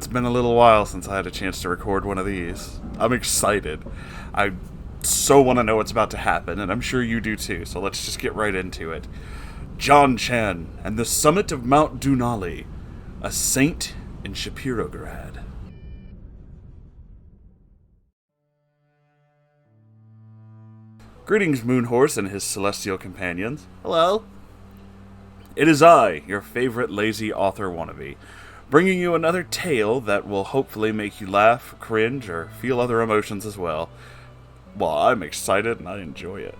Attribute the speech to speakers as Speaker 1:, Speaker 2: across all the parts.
Speaker 1: it's been a little while since I had a chance to record one of these. I'm excited. I so want to know what's about to happen, and I'm sure you do too, so let's just get right into it. Jon-Chan and the summit of Mount Dewnali, a saint in Shapirograd. Greetings, Moonhorse and his celestial companions. Hello. It is I, your favorite lazy author wannabe, bringing you another tale that will hopefully make you laugh, cringe, or feel other emotions as well. Well, I'm excited and I enjoy it.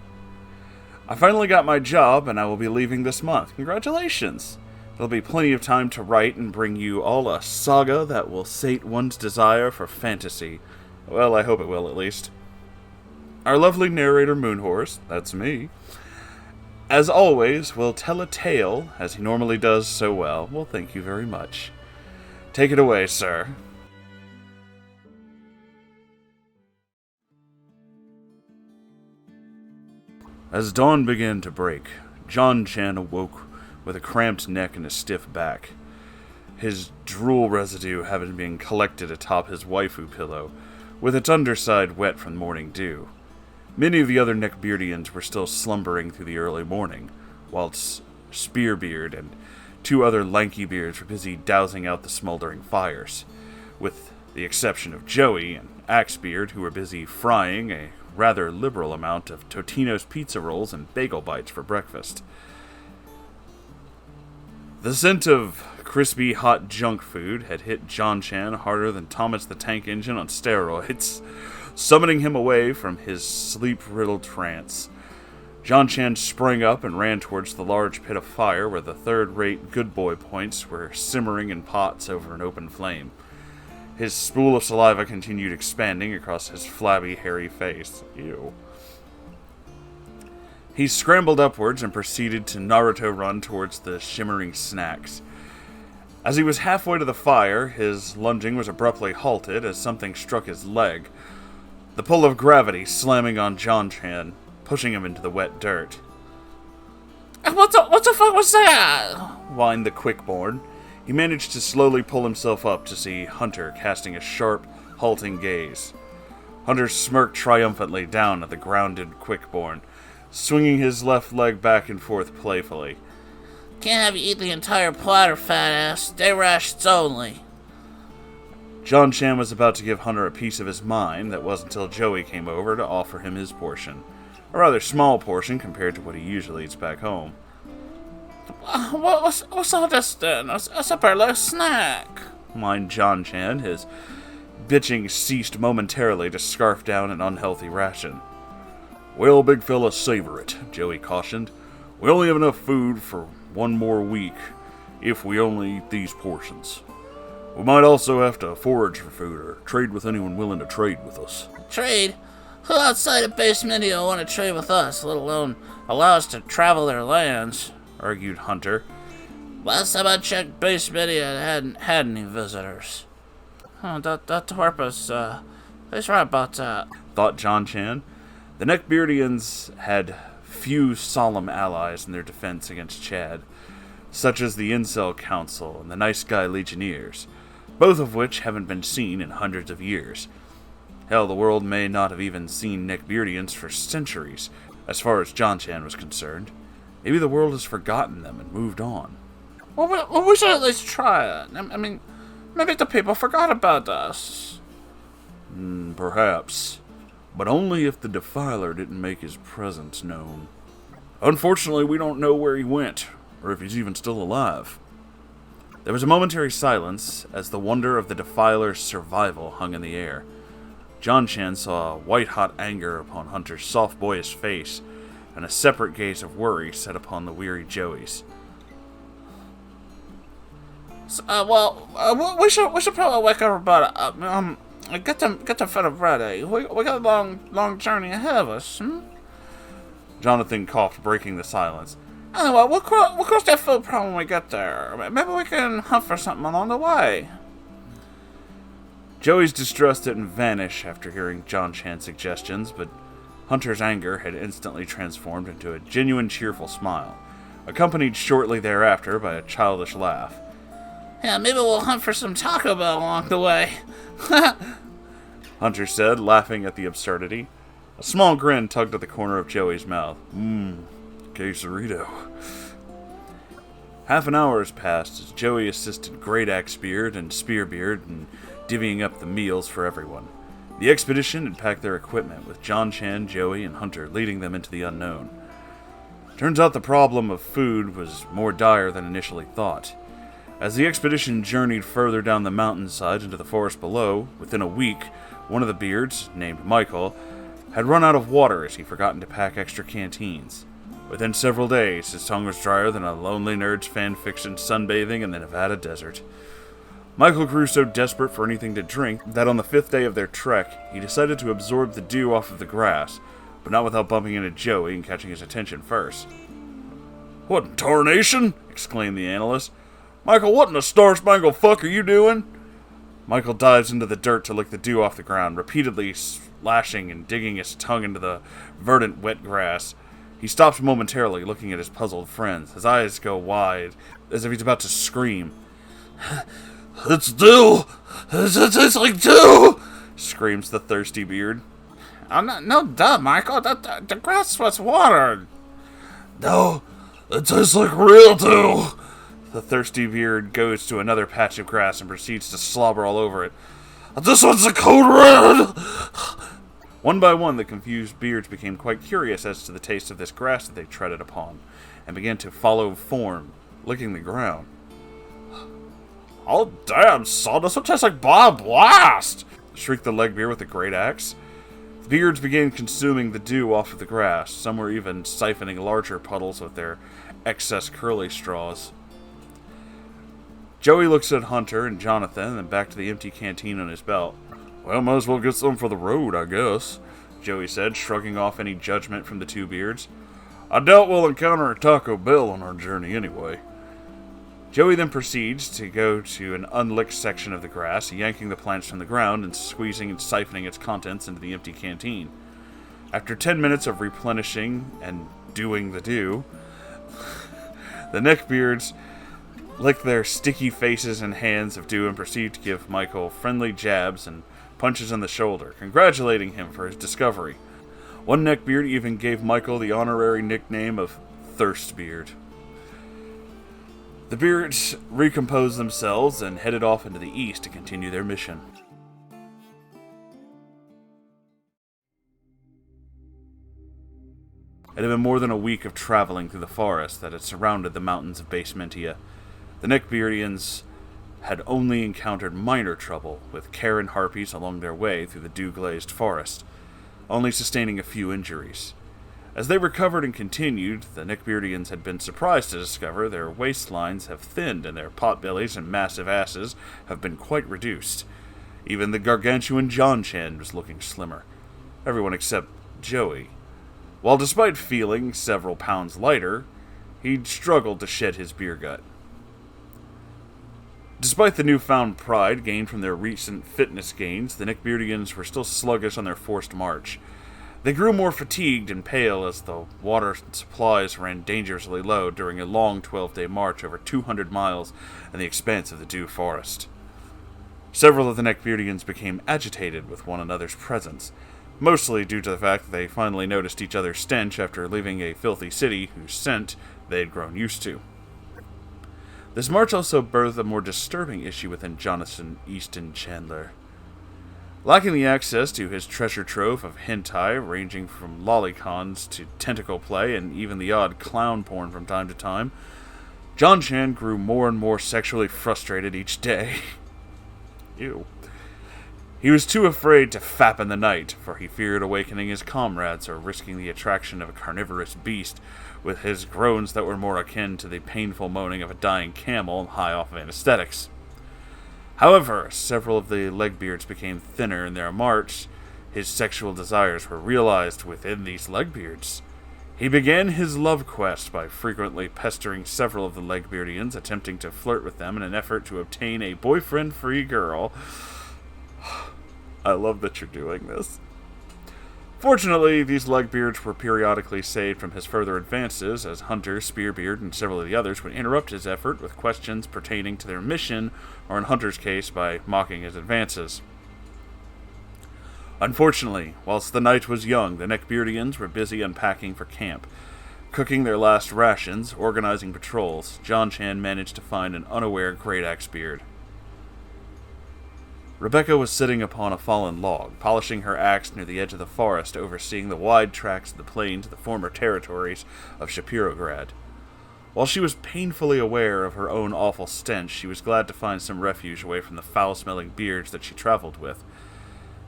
Speaker 1: I finally got my job and I will be leaving this month. Congratulations! There'll be plenty of time to write and bring you all a saga that will sate one's desire for fantasy. Well, I hope it will at least. Our lovely narrator Moonhorse, that's me, as always, will tell a tale, as he normally does so well. Well, thank you very much. Take it away, sir. As dawn began to break, Jon-Chan awoke with a cramped neck and a stiff back. His drool residue having been collected atop his waifu pillow, with its underside wet from morning dew. Many of the other neckbeardians were still slumbering through the early morning, whilst Spearbeard and two other lanky beards were busy dousing out the smoldering fires, with the exception of Joey and Axebeard, who were busy frying a rather liberal amount of Totino's pizza rolls and bagel bites for breakfast. The scent of crispy, hot junk food had hit Jon-Chan harder than Thomas the Tank Engine on steroids, summoning him away from his sleep-riddled trance. Jon-Chan sprang up and ran towards the large pit of fire where the third-rate good boy points were simmering in pots over an open flame. His spool of saliva continued expanding across his flabby, hairy face. Ew. He scrambled upwards and proceeded to Naruto run towards the shimmering snacks. As he was halfway to the fire, his lunging was abruptly halted as something struck his leg, the pull of gravity slamming on Jon-Chan, pushing him into the wet dirt. What the fuck was that? Whined the Quickborn. He managed to slowly pull himself up to see Hunter casting a sharp, halting gaze. Hunter smirked triumphantly down at the grounded Quickborn, swinging his left leg back and forth playfully.
Speaker 2: Can't have you eat the entire platter, fat ass. Day rations only.
Speaker 1: Jon-Chan was about to give Hunter a piece of his mind. That wasn't until Joey came over to offer him his portion. A rather small portion compared to what he usually eats back home.
Speaker 2: What's all this then? It's a burlesque snack,
Speaker 1: whined Jon-Chan. His bitching ceased momentarily to scarf down an unhealthy ration. Well, big fella, savor it, Joey cautioned. We only have enough food for one more week if we only eat these portions. We might also have to forage for food or trade with anyone willing to trade with us.
Speaker 2: Trade? Who outside of Base Media will want to trade with us, let alone allow us to travel their lands? Argued Hunter. Last time I checked, Base Media hadn't had any visitors. That Torpus, he's right about that,
Speaker 1: thought Jon-Chan. The Neckbeardians had few solemn allies in their defense against Chad, such as the Incel Council and the Nice Guy Legionnaires, both of which haven't been seen in hundreds of years. Hell, the world may not have even seen Neckbeardians for centuries, as far as Jon-Chan was concerned. Maybe the world has forgotten them and moved on.
Speaker 2: Well, we should at least try it. I mean, maybe the people forgot about us.
Speaker 1: Perhaps. But only if the Defiler didn't make his presence known. Unfortunately, we don't know where he went, or if he's even still alive. There was a momentary silence as the wonder of the Defiler's survival hung in the air. Jon-Chan saw white-hot anger upon Hunter's soft boyish face, and a separate gaze of worry set upon the weary Joey's.
Speaker 2: We should probably wake everybody up. Get them fed up ready. We got a long journey ahead of us.
Speaker 1: Jonathan coughed, breaking the silence.
Speaker 2: Anyway, we'll cross that food problem when we get there. Maybe we can hunt for something along the way.
Speaker 1: Joey's distress didn't vanish after hearing Jon-Chan's suggestions, but Hunter's anger had instantly transformed into a genuine cheerful smile, accompanied shortly thereafter by a childish laugh.
Speaker 2: Yeah, maybe we'll hunt for some Taco Bell along the way.
Speaker 1: Hunter said, laughing at the absurdity. A small grin tugged at the corner of Joey's mouth. Quesarito. Half an hour has passed as Joey assisted Great Axebeard and Spearbeard in divvying up the meals for everyone. The expedition had packed their equipment, with Jon-Chan, Joey, and Hunter leading them into the unknown. Turns out the problem of food was more dire than initially thought. As the expedition journeyed further down the mountainside into the forest below, within a week, one of the beards, named Michael, had run out of water as he'd forgotten to pack extra canteens. Within several days, his tongue was drier than a lonely nerd's fanfiction sunbathing in the Nevada desert. Michael grew so desperate for anything to drink that on the 5th day of their trek, he decided to absorb the dew off of the grass, but not without bumping into Joey and catching his attention first. "What in tarnation?" exclaimed the analyst. "Michael, what in the star-spangled fuck are you doing?" Michael dives into the dirt to lick the dew off the ground, repeatedly slashing and digging his tongue into the verdant wet grass. He stops momentarily, looking at his puzzled friends. His eyes go wide, as if he's about to scream. "It's dew! It tastes like dew!" screams the thirsty beard.
Speaker 2: Oh, no, duh, Michael. The grass was water.
Speaker 1: "No, it tastes like real dew!" The thirsty beard goes to another patch of grass and proceeds to slobber all over it. "This one's a code red!" One by one, the confused beards became quite curious as to the taste of this grass that they treaded upon, and began to follow form, licking the ground. "Oh, damn, son, this one tastes like Bob Blast!" shrieked the leg beard with the great axe. The beards began consuming the dew off of the grass. Some were even siphoning larger puddles with their excess curly straws. Joey looks at Hunter and Jonathan, and then back to the empty canteen on his belt. "Well, might as well get some for the road, I guess," Joey said, shrugging off any judgment from the two beards. "I doubt we'll encounter a Taco Bell on our journey anyway." Joey then proceeds to go to an unlicked section of the grass, yanking the plants from the ground and squeezing and siphoning its contents into the empty canteen. After 10 minutes of replenishing and doing the dew, the neckbeards licked their sticky faces and hands of dew and proceeded to give Michael friendly jabs and punches on the shoulder, congratulating him for his discovery. One neckbeard even gave Michael the honorary nickname of Thirstbeard. The beards recomposed themselves and headed off into the east to continue their mission. It had been more than a week of traveling through the forest that had surrounded the mountains of Basementia. The Neckbeardians had only encountered minor trouble with Karen harpies along their way through the dew-glazed forest, only sustaining a few injuries. As they recovered and continued, the Neckbeardians had been surprised to discover their waistlines have thinned and their potbellies and massive asses have been quite reduced. Even the gargantuan Jon-Chan was looking slimmer. Everyone except Joey. While despite feeling several pounds lighter, he'd struggled to shed his beer gut. Despite the newfound pride gained from their recent fitness gains, the Neckbeardians were still sluggish on their forced march. They grew more fatigued and pale as the water supplies ran dangerously low during a long 12-day march over 200 miles in the expanse of the Dew Forest. Several of the Neckbeardians became agitated with one another's presence, mostly due to the fact that they finally noticed each other's stench after leaving a filthy city whose scent they had grown used to. This march also birthed a more disturbing issue within Jonathan Easton Chandler. Lacking the access to his treasure trove of hentai, ranging from lolicons to tentacle play and even the odd clown porn from time to time, Jon-Chan grew more and more sexually frustrated each day. Ew. He was too afraid to fap in the night, for he feared awakening his comrades or risking the attraction of a carnivorous beast with his groans that were more akin to the painful moaning of a dying camel high off of anesthetics. However, several of the legbeards became thinner in their march. His sexual desires were realized within these legbeards. He began his love quest by frequently pestering several of the Legbeardians, attempting to flirt with them in an effort to obtain a boyfriend-free girl. I love that you're doing this. Fortunately, these legbeards were periodically saved from his further advances, as Hunter, Spearbeard, and several of the others would interrupt his effort with questions pertaining to their mission, or in Hunter's case, by mocking his advances. Unfortunately, whilst the night was young, the Neckbeardians were busy unpacking for camp. Cooking their last rations, organizing patrols, Jon-Chan managed to find an unaware Great Axebeard. Rebecca was sitting upon a fallen log, polishing her axe near the edge of the forest, overseeing the wide tracts of the plain to the former territories of Shapirograd. While she was painfully aware of her own awful stench, she was glad to find some refuge away from the foul-smelling beards that she traveled with.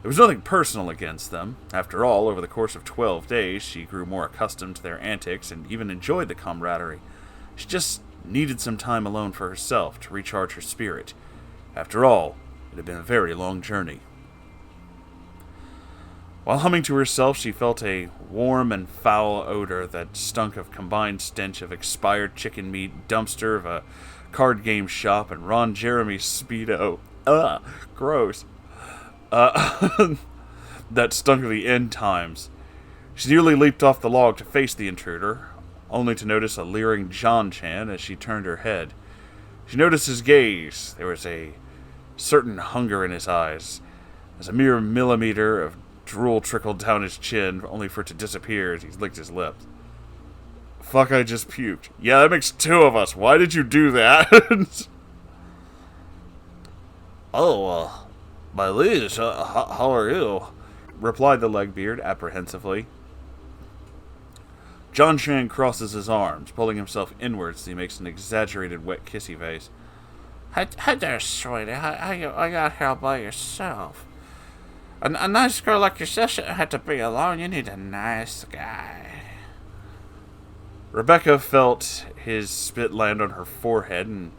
Speaker 1: There was nothing personal against them. After all, over the course of 12 days, she grew more accustomed to their antics and even enjoyed the camaraderie. She just needed some time alone for herself to recharge her spirit. After all, it had been a very long journey. While humming to herself, she felt a warm and foul odor that stunk of combined stench of expired chicken meat, dumpster of a card game shop, and Ron Jeremy's Speedo. Ugh, gross. That stunk of the end times. She nearly leaped off the log to face the intruder, only to notice a leering Jon-Chan as she turned her head. She noticed his gaze. There was a certain hunger in his eyes, as a mere millimeter of drool trickled down his chin, only for it to disappear as he licked his lips. Fuck, I just puked. Yeah, that makes two of us. Why did you do that?
Speaker 2: Oh, my liege, how are you?
Speaker 1: Replied the Legbeard apprehensively. Jon-Chan crosses his arms, pulling himself inwards as he makes an exaggerated wet kissy face.
Speaker 2: Hi there, sweetie. I got here by yourself. A nice girl like yourself shouldn't have to be alone. You need a nice guy.
Speaker 1: Rebecca felt his spit land on her forehead and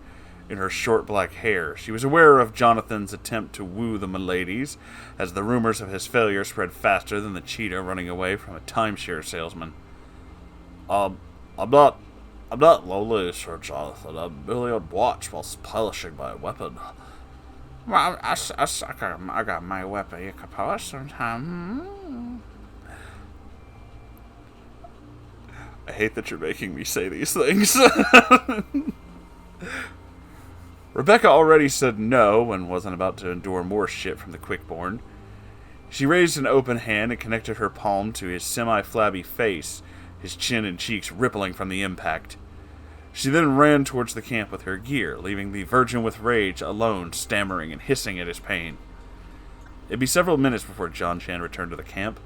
Speaker 1: in her short black hair. She was aware of Jonathan's attempt to woo the miladies, as the rumors of his failure spread faster than the cheetah running away from a timeshare salesman.
Speaker 2: I'm not lonely, Sir Jonathan. I'm merely on watch whilst polishing my weapon. Well, I got my weapon. You can polish sometime.
Speaker 1: I hate that you're making me say these things. Rebecca already said no and wasn't about to endure more shit from the Quickborn. She raised an open hand and connected her palm to his semi-flabby face, his chin and cheeks rippling from the impact. She then ran towards the camp with her gear, leaving the Virgin with Rage alone, stammering and hissing at his pain. It'd be several minutes before Jon-Chan returned to the camp,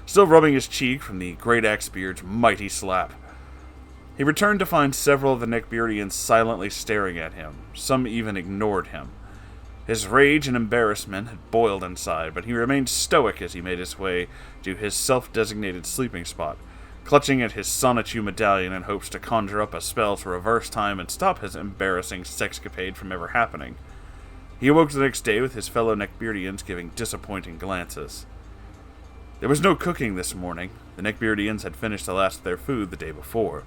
Speaker 1: still rubbing his cheek from the Great Axebeard's mighty slap. He returned to find several of the Neckbeardians silently staring at him. Some even ignored him. His rage and embarrassment had boiled inside, but he remained stoic as he made his way to his self-designated sleeping spot, clutching at his Sonichu medallion in hopes to conjure up a spell to reverse time and stop his embarrassing sexcapade from ever happening. He awoke the next day with his fellow Neckbeardians giving disappointing glances. There was no cooking this morning. The Neckbeardians had finished the last of their food the day before.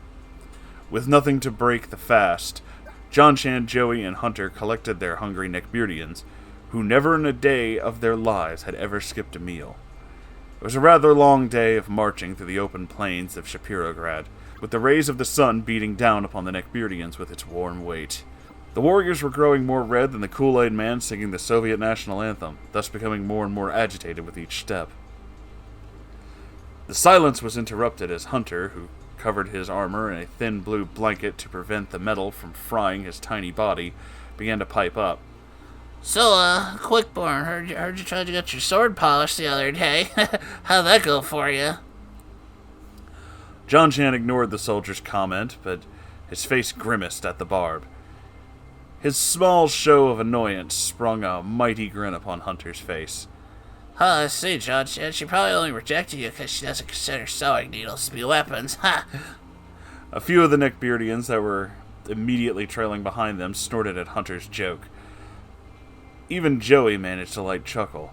Speaker 1: With nothing to break the fast, Jon-Chan, Joey, and Hunter collected their hungry Neckbeardians, who never in a day of their lives had ever skipped a meal. It was a rather long day of marching through the open plains of Shapirograd, with the rays of the sun beating down upon the Neckbeardians with its warm weight. The warriors were growing more red than the Kool-Aid man singing the Soviet national anthem, thus becoming more and more agitated with each step. The silence was interrupted as Hunter, who covered his armor in a thin blue blanket to prevent the metal from frying his tiny body, began to pipe up.
Speaker 2: So, Quickborn, heard you tried to get your sword polished the other day. How'd that go for you?
Speaker 1: Jon-Chan ignored the soldier's comment, but his face grimaced at the barb. His small show of annoyance sprung a mighty grin upon Hunter's face.
Speaker 2: Oh, I see, Jon-Chan. She probably only rejected you because she doesn't consider sewing needles to be weapons. Ha!
Speaker 1: A few of the Neckbeardians that were immediately trailing behind them snorted at Hunter's joke. Even Joey managed a light chuckle.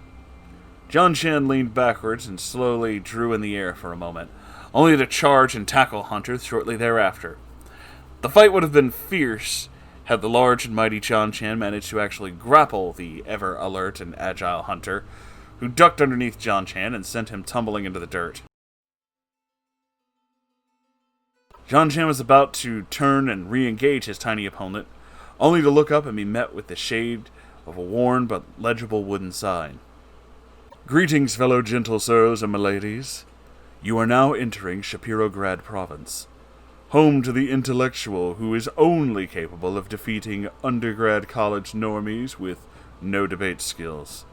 Speaker 1: Jon-Chan leaned backwards and slowly drew in the air for a moment, only to charge and tackle Hunter shortly thereafter. The fight would have been fierce had the large and mighty Jon-Chan managed to actually grapple the ever-alert and agile Hunter, who ducked underneath Jon-Chan and sent him tumbling into the dirt. Jon-Chan was about to turn and re-engage his tiny opponent, only to look up and be met with the shade of a worn but legible wooden sign. Greetings, fellow gentle sirs and miladies. You are now entering Shapirograd province, home to the intellectual who is only capable of defeating undergrad college normies with no debate skills.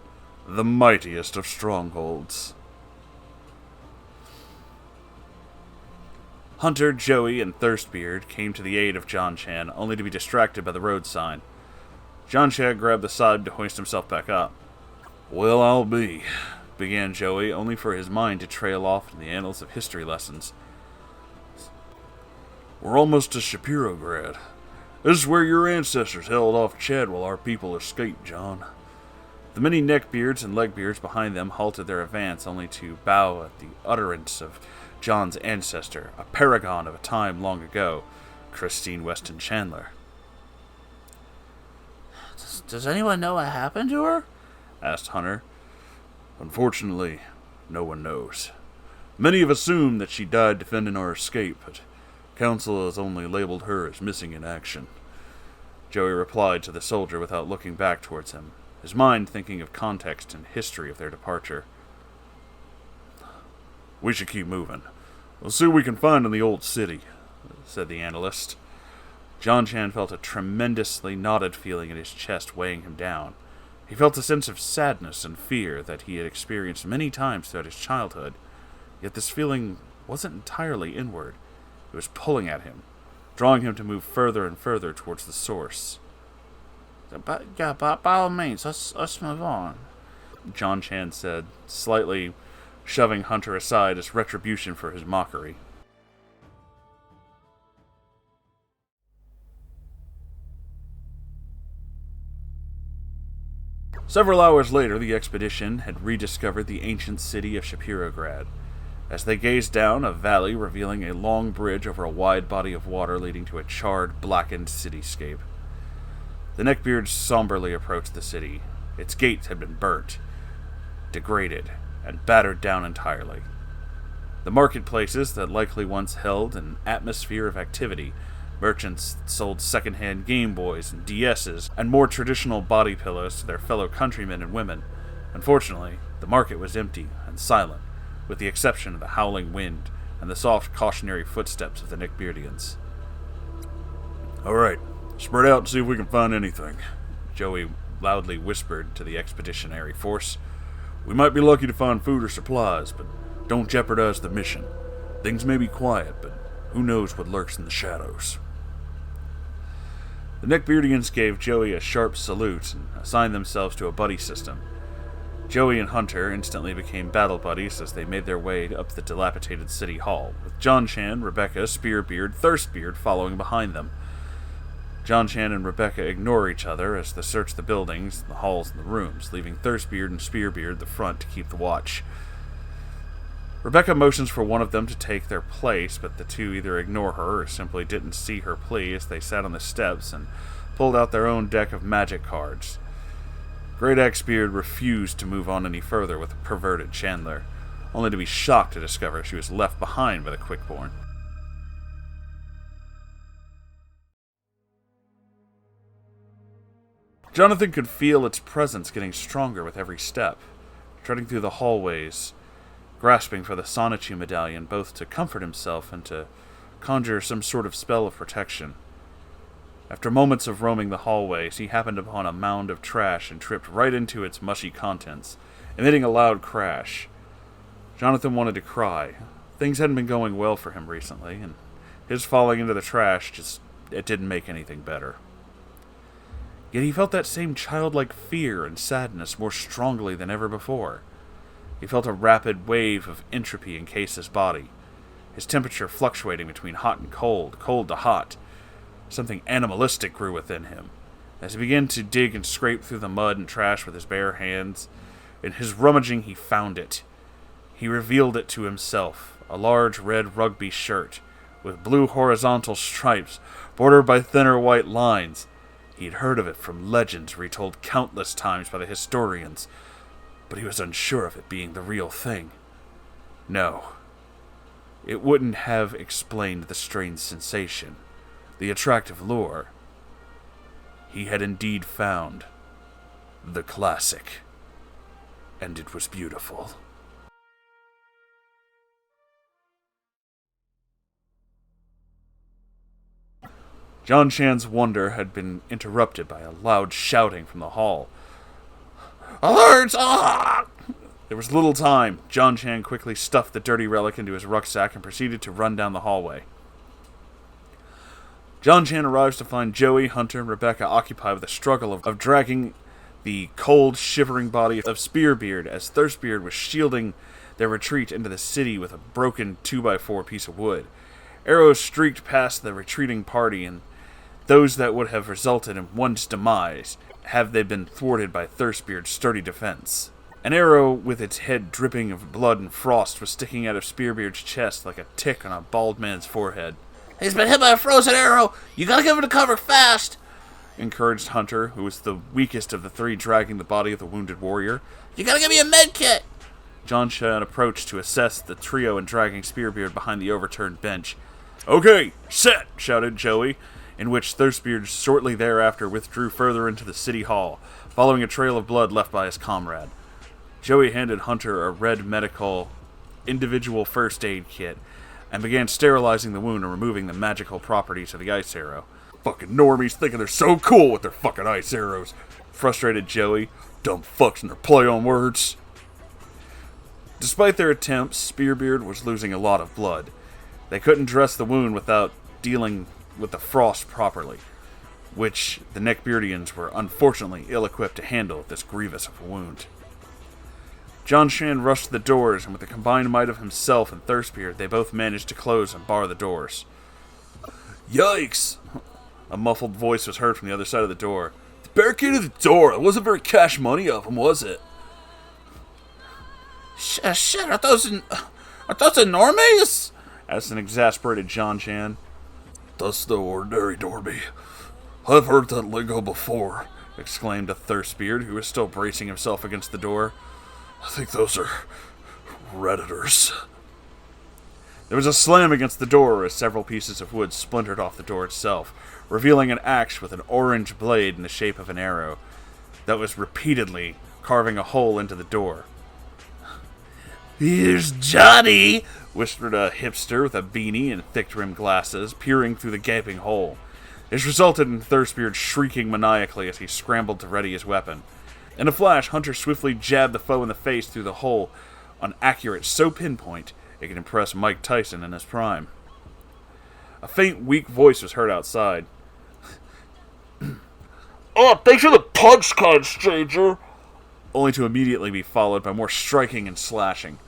Speaker 1: The mightiest of strongholds. Hunter, Joey, and Thirstbeard came to the aid of Jon-Chan, only to be distracted by the road sign. Jon-Chan grabbed the side to hoist himself back up. Well, I'll be, began Joey, only for his mind to trail off in the annals of history lessons. We're almost to Shapirograd. This is where your ancestors held off Chad while our people escaped, John. The many neckbeards and legbeards behind them halted their advance, only to bow at the utterance of John's ancestor, a paragon of a time long ago, Christine Weston Chandler.
Speaker 2: Does anyone know what happened to her?
Speaker 1: Asked Hunter. Unfortunately, no one knows. Many have assumed that she died defending our escape, but Council has only labeled her as missing in action. Joey replied to the soldier without looking back towards him, his mind thinking of context and history of their departure. We should keep moving. We'll see what we can find in the old city, said the analyst. Jon-Chan felt a tremendously knotted feeling in his chest weighing him down. He felt a sense of sadness and fear that he had experienced many times throughout his childhood, yet this feeling wasn't entirely inward. It was pulling at him, drawing him to move further and further towards the source.
Speaker 2: By all means, let's move on,
Speaker 1: Jon-Chan said, slightly shoving Hunter aside as retribution for his mockery. Several hours later, the expedition had rediscovered the ancient city of Shapirograd. As they gazed down a valley revealing a long bridge over a wide body of water leading to a charred, blackened cityscape. The neckbeards somberly approached the city. Its gates had been burnt, degraded, and battered down entirely. The marketplaces that likely once held an atmosphere of activity, merchants sold second-hand Game Boys and DSs and more traditional body pillows to their fellow countrymen and women. Unfortunately, the market was empty and silent, with the exception of the howling wind and the soft cautionary footsteps of the Neckbeardians. All right, spread out and see if we can find anything, Joey loudly whispered to the expeditionary force. We might be lucky to find food or supplies, but don't jeopardize the mission. Things may be quiet, but who knows what lurks in the shadows. The Neckbeardians gave Joey a sharp salute and assigned themselves to a buddy system. Joey and Hunter instantly became battle buddies as they made their way up the dilapidated city hall, with Jon-Chan, Rebecca, Spearbeard, Thirstbeard following behind them. Jon-Chan and Rebecca ignore each other as they search the buildings, the halls, and the rooms, leaving Thirstbeard and Spearbeard the front to keep the watch. Rebecca motions for one of them to take their place, but the two either ignore her or simply didn't see her plea as they sat on the steps and pulled out their own deck of magic cards. Great Axebeard refused to move on any further with the perverted Chandler, only to be shocked to discover she was left behind by the Quickborn. Jonathan could feel its presence getting stronger with every step, treading through the hallways, grasping for the Sonichu medallion both to comfort himself and to conjure some sort of spell of protection. After moments of roaming the hallways, he happened upon a mound of trash and tripped right into its mushy contents, emitting a loud crash. Jonathan wanted to cry. Things hadn't been going well for him recently, and his falling into the trash it didn't make anything better. Yet he felt that same childlike fear and sadness more strongly than ever before. He felt a rapid wave of entropy encase his body, his temperature fluctuating between hot and cold, cold to hot. Something animalistic grew within him. As he began to dig and scrape through the mud and trash with his bare hands, in his rummaging he found it. He revealed it to himself, a large red rugby shirt, with blue horizontal stripes, bordered by thinner white lines. He had heard of it from legends retold countless times by the historians, but he was unsure of it being the real thing. No. It wouldn't have explained the strange sensation, the attractive lure. He had indeed found the classic, and it was beautiful. Jon-Chan's wonder had been interrupted by a loud shouting from the hall. Alert! Ah! There was little time. Jon-Chan quickly stuffed the dirty relic into his rucksack and proceeded to run down the hallway. Jon-Chan arrives to find Joey, Hunter, and Rebecca occupied with the struggle of dragging the cold, shivering body of Spearbeard as Thirstbeard was shielding their retreat into the city with a broken 2x4 piece of wood. Arrows streaked past the retreating party, and those that would have resulted in one's demise, have they been thwarted by Thirstbeard's sturdy defense. An arrow with its head dripping of blood and frost was sticking out of Spearbeard's chest like a tick on a bald man's forehead.
Speaker 2: He's been hit by a frozen arrow! You gotta give him to cover fast!
Speaker 1: Encouraged Hunter, who was the weakest of the three dragging the body of the wounded warrior.
Speaker 2: You gotta give me a med kit!
Speaker 1: Jon-Chan approached to assess the trio and dragging Spearbeard behind the overturned bench. Okay, set! Shouted Joey, in which Thirstbeard shortly thereafter withdrew further into the city hall, following a trail of blood left by his comrade. Joey handed Hunter a red medical individual first aid kit and began sterilizing the wound and removing the magical properties of the ice arrow. Fucking normies thinking they're so cool with their fucking ice arrows, frustrated Joey. Dumb fucks and their play on words. Despite their attempts, Spearbeard was losing a lot of blood. They couldn't dress the wound without dealing with the frost properly, which the Neckbeardians were unfortunately ill-equipped to handle at this grievous of a wound. Jon-Chan rushed to the doors, and with the combined might of himself and Thirstbeard, they both managed to close and bar the doors. Yikes! A muffled voice was heard from the other side of the door. They barricaded the door. It wasn't very cash money of them, was it?
Speaker 2: Shit, are those normies?
Speaker 1: Asked an exasperated Jon-Chan.
Speaker 3: That's no ordinary Dorby. I've heard that lingo before,
Speaker 1: exclaimed a Thirstbeard, who was still bracing himself against the door.
Speaker 3: I think those are Redditors.
Speaker 1: There was a slam against the door as several pieces of wood splintered off the door itself, revealing an axe with an orange blade in the shape of an arrow that was repeatedly carving a hole into the door.
Speaker 2: Here's Johnny,
Speaker 1: whispered a hipster with a beanie and thick-rimmed glasses, peering through the gaping hole. This resulted in Thirstbeard shrieking maniacally as he scrambled to ready his weapon. In a flash, Hunter swiftly jabbed the foe in the face through the hole, on accurate so pinpoint it could impress Mike Tyson in his prime. A faint, weak voice was heard outside.
Speaker 3: Oh, thanks for the punch card, stranger!
Speaker 1: Only to immediately be followed by more striking and slashing.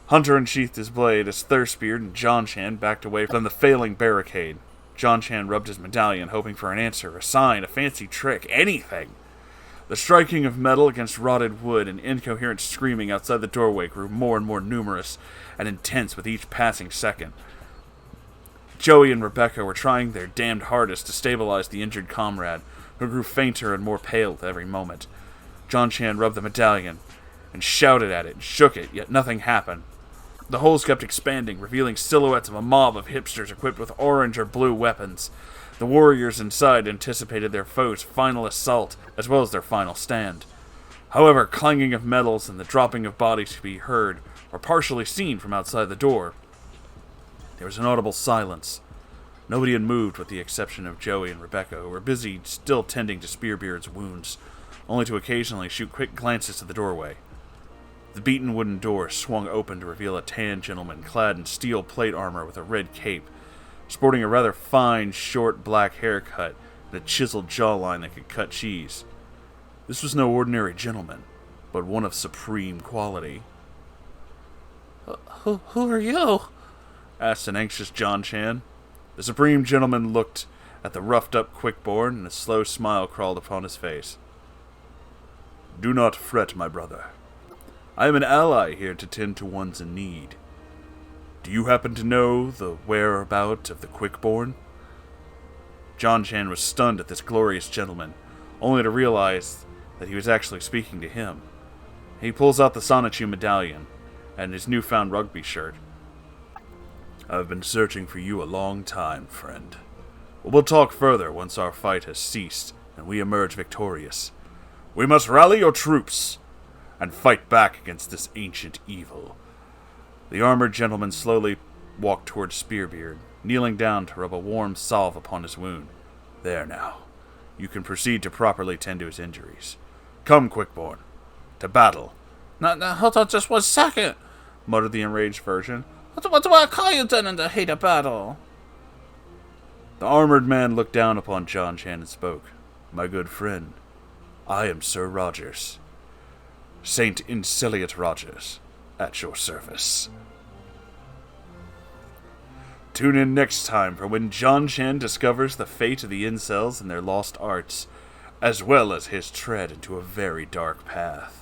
Speaker 1: Hunter unsheathed his blade as Thirstbeard and Jon-Chan backed away from the failing barricade. Jon-Chan rubbed his medallion, hoping for an answer, a sign, a fancy trick, anything. The striking of metal against rotted wood and incoherent screaming outside the doorway grew more and more numerous and intense with each passing second. Joey and Rebecca were trying their damned hardest to stabilize the injured comrade, who grew fainter and more pale with every moment. Jon-Chan rubbed the medallion and shouted at it and shook it, yet nothing happened. The holes kept expanding, revealing silhouettes of a mob of hipsters equipped with orange or blue weapons. The warriors inside anticipated their foe's final assault, as well as their final stand. However, clanging of metals and the dropping of bodies could be heard, or partially seen from outside the door. There was an audible silence. Nobody had moved with the exception of Joey and Rebecca, who were busy still tending to Spearbeard's wounds, only to occasionally shoot quick glances to the doorway. The beaten wooden door swung open to reveal a tan gentleman clad in steel plate armor with a red cape, sporting a rather fine, short black haircut and a chiseled jawline that could cut cheese. This was no ordinary gentleman, but one of supreme quality.
Speaker 2: Who are you?
Speaker 1: Asked an anxious Jon-Chan. The supreme gentleman looked at the roughed-up quickborn, and a slow smile crawled upon his face. Do not fret, my brother. I am an ally here to tend to ones in need. Do you happen to know the whereabout of the quickborn? Jon-Chan was stunned at this glorious gentleman, only to realize that he was actually speaking to him. He pulls out the Sonichu medallion and his newfound rugby shirt. I've been searching for you a long time, friend. We'll talk further once our fight has ceased and we emerge victorious. We must rally your troops and fight back against this ancient evil. The armored gentleman slowly walked towards Spearbeard, kneeling down to rub a warm salve upon his wound. There now. You can proceed to properly tend to his injuries. Come, Quickborn. To battle.
Speaker 2: Now, hold on just 1 second,
Speaker 1: muttered the enraged virgin.
Speaker 2: What do I call you then in the heat of battle?
Speaker 1: The armored man looked down upon Jon-Chan and spoke. My good friend, I am Sir Rogers. Saint Inciliate Rogers, at your service. Tune in next time for when Jon-Chan discovers the fate of the incels and their lost arts, as well as his tread into a very dark path.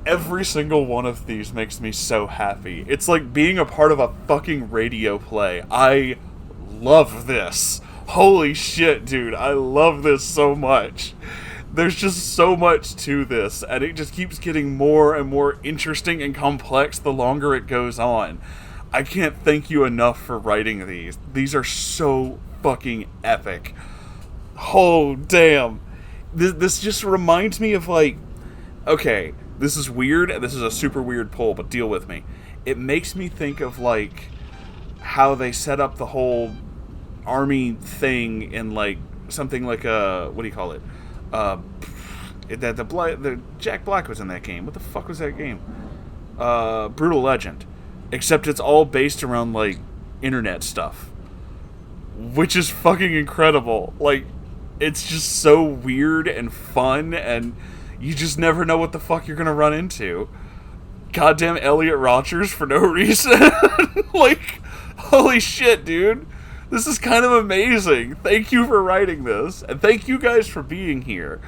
Speaker 1: Every single one of these makes me so happy. It's like being a part of a fucking radio play. I love this. Holy shit, dude. I love this so much. There's just so much to this, and it just keeps getting more and more interesting and complex the longer it goes on. I can't thank you enough for writing these. These are so fucking epic. Oh, damn. This just reminds me of, like... Okay, this is weird, and this is a super weird pull, but deal with me. It makes me think of, like, how they set up the whole army thing in, like, something like a... What do you call it? The Jack Black was in that game. What the fuck was that game? Brutal Legend. Except it's all based around, like, internet stuff. Which is fucking incredible. Like, it's just so weird and fun, and you just never know what the fuck you're gonna run into. Goddamn Elliot Rogers for no reason. Like, holy shit, dude. This is kind of amazing. Thank you for writing this. And thank you guys for being here.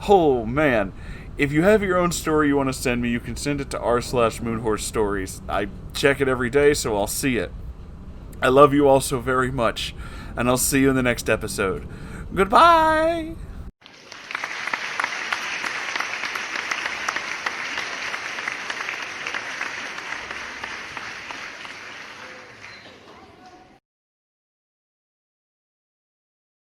Speaker 1: Oh, man. If you have your own story you want to send me, you can send it to r/Moonhorse Stories. I check it every day, so I'll see it. I love you all so very much. And I'll see you in the next episode. Goodbye!